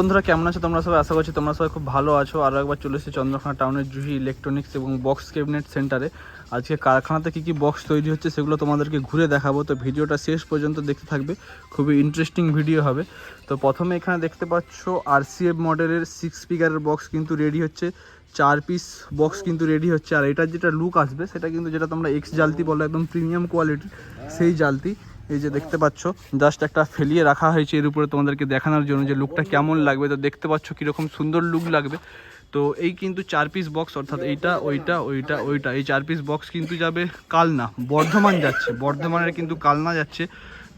বন্ধুরা কেমন আছো তোমরা সবাই? আশা করছি তোমরা সবাই খুব ভালো আছো। আরও একবার চলে এসেছি চন্দ্রকোনা টাউনের জুহি ইলেকট্রনিক্স এবং বক্স ক্যাবিনেট সেন্টারে। আজকে কারখানাতে কী কী বক্স তৈরি হচ্ছে সেগুলো তোমাদেরকে ঘুরে দেখাবো, তো ভিডিওটা শেষ পর্যন্ত দেখতে থাকবে, খুবই ইন্টারেস্টিং ভিডিও হবে। তো প্রথমে এখানে দেখতে পাচ্ছ RCF মডেলের 6 স্পিকারের বক্স কিন্তু রেডি হচ্ছে, 4 পিস বক্স কিন্তু রেডি হচ্ছে। আর এটার যেটা লুক আসবে সেটা কিন্তু যেটা তোমরা এক্স জালতি বলো, একদম প্রিমিয়াম কোয়ালিটির সেই জালতি। এই যে দেখতে পাচ্ছ জাস্ট একটা ফেলিয়ে রাখা হয়েছে এর উপরে তোমাদেরকে দেখানোর জন্য যে লুকটা কেমন লাগবে। তো দেখতে পাচ্ছ কীরকম সুন্দর লুক লাগবে। তো এই কিন্তু 4 পিস বক্স, অর্থাৎ এইটা ওইটা ওইটা ওইটা, এই 4 পিস বক্স কিন্তু যাবে কালনা, বর্ধমান যাচ্ছে, বর্ধমানের কিন্তু কালনা যাচ্ছে।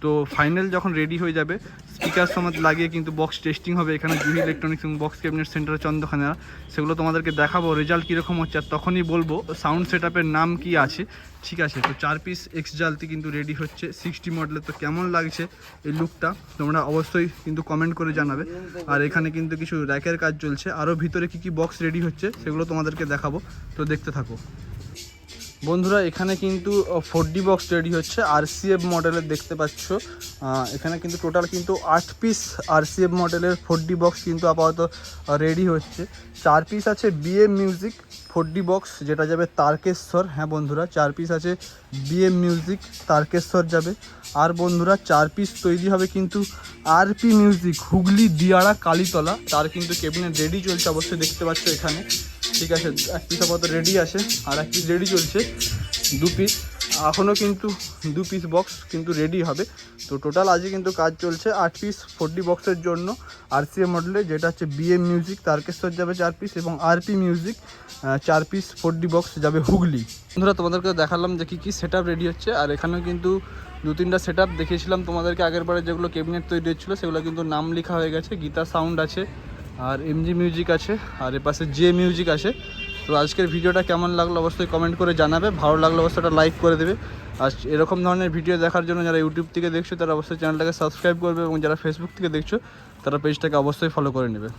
তো ফাইনাল যখন রেডি হয়ে যাবে স্পিকার সমেত লাগিয়ে কিন্তু বক্স টেস্টিং হবে এখানে জুহি ইলেকট্রনিক্স এবং বক্স ক্যাবিনেট সেন্টার চন্দ্রকোনা। সেগুলো তোমাদেরকে দেখাবো রেজাল্ট কীরকম হচ্ছে, আর তখনই বলবো সাউন্ড সেট আপের নাম কি আছে। ঠিক আছে, তো 4 পিস এক্স জালতি কিন্তু রেডি হচ্ছে 60 মডেলের। তো কেমন লাগছে এই লুকটা তোমরা অবশ্যই কিন্তু কমেন্ট করে জানাবে। আর এখানে কিন্তু কিছু র্যাকের কাজ চলছে, আরও ভিতরে কী কী বক্স রেডি হচ্ছে সেগুলো তোমাদেরকে দেখাবো, তো দেখতে থাকো বন্ধুরা। এখানে কিন্তু 4D বক্স রেডি হচ্ছে RCF মডেলের, দেখতে পাচ্ছ এখানে কিন্তু টোটাল কিন্তু 8 পিস RCF মডেলের 4D বক্স কিন্তু আপাতত রেডি হচ্ছে। 4 পিস আছে BM মিউজিক 4D বক্স, যেটা যাবে তারকেশ্বর। হ্যাঁ বন্ধুরা, 4 পিস আছে BM মিউজিক তারকেশ্বর যাবে। আর বন্ধুরা 4 পিস তৈরি হবে কিন্তু RP মিউজিক হুগলি দিয়াড়া কালীতলা, তার কিন্তু ক্যাবিনেট রেডি চলছে অবশ্যই দেখতে পাচ্ছ এখানে। ঠিক আছে, এক পিস আপাতত রেডি আছে আর এক পিস রেডি চলছে, 2 পিস এখনও কিন্তু 2 পিস বক্স কিন্তু রেডি হবে। তো টোটাল আজকে কিন্তু কাজ চলছে 8 পিস 4D বক্সের জন্য RCF মডেলে, যেটা হচ্ছে BM মিউজিক তারকেশ্বর যাবে 4 পিস এবং RP music 4 piece 4D box যাবে হুগলি। বন্ধুরা তোমাদেরকে দেখালাম যে কী কী সেট আপ রেডি হচ্ছে, আর এখানেও কিন্তু 2-3টা সেট আপ দেখিয়েছিলাম তোমাদেরকে আগের বারে, যেগুলো ক্যাবিনেট তৈরি হচ্ছিলো সেগুলো কিন্তু নাম লেখা হয়ে গেছে। গীতা সাউন্ড আছে, আর MG মিউজিক আছে, আর এর পাশে J মিউজিক আছে। তো আজকের ভিডিওটা কেমন লাগলো অবশ্যই কমেন্ট করে জানাবে, ভালো লাগলে অবশ্যই একটা লাইক করে দেবে। আর এরকম ধরনের ভিডিও দেখার জন্য যারা ইউটিউব থেকে দেখছো তারা অবশ্যই চ্যানেলটাকে সাবস্ক্রাইব করবে, এবং যারা ফেসবুক থেকে দেখছো তারা পেজটাকে অবশ্যই ফলো করে নেবে।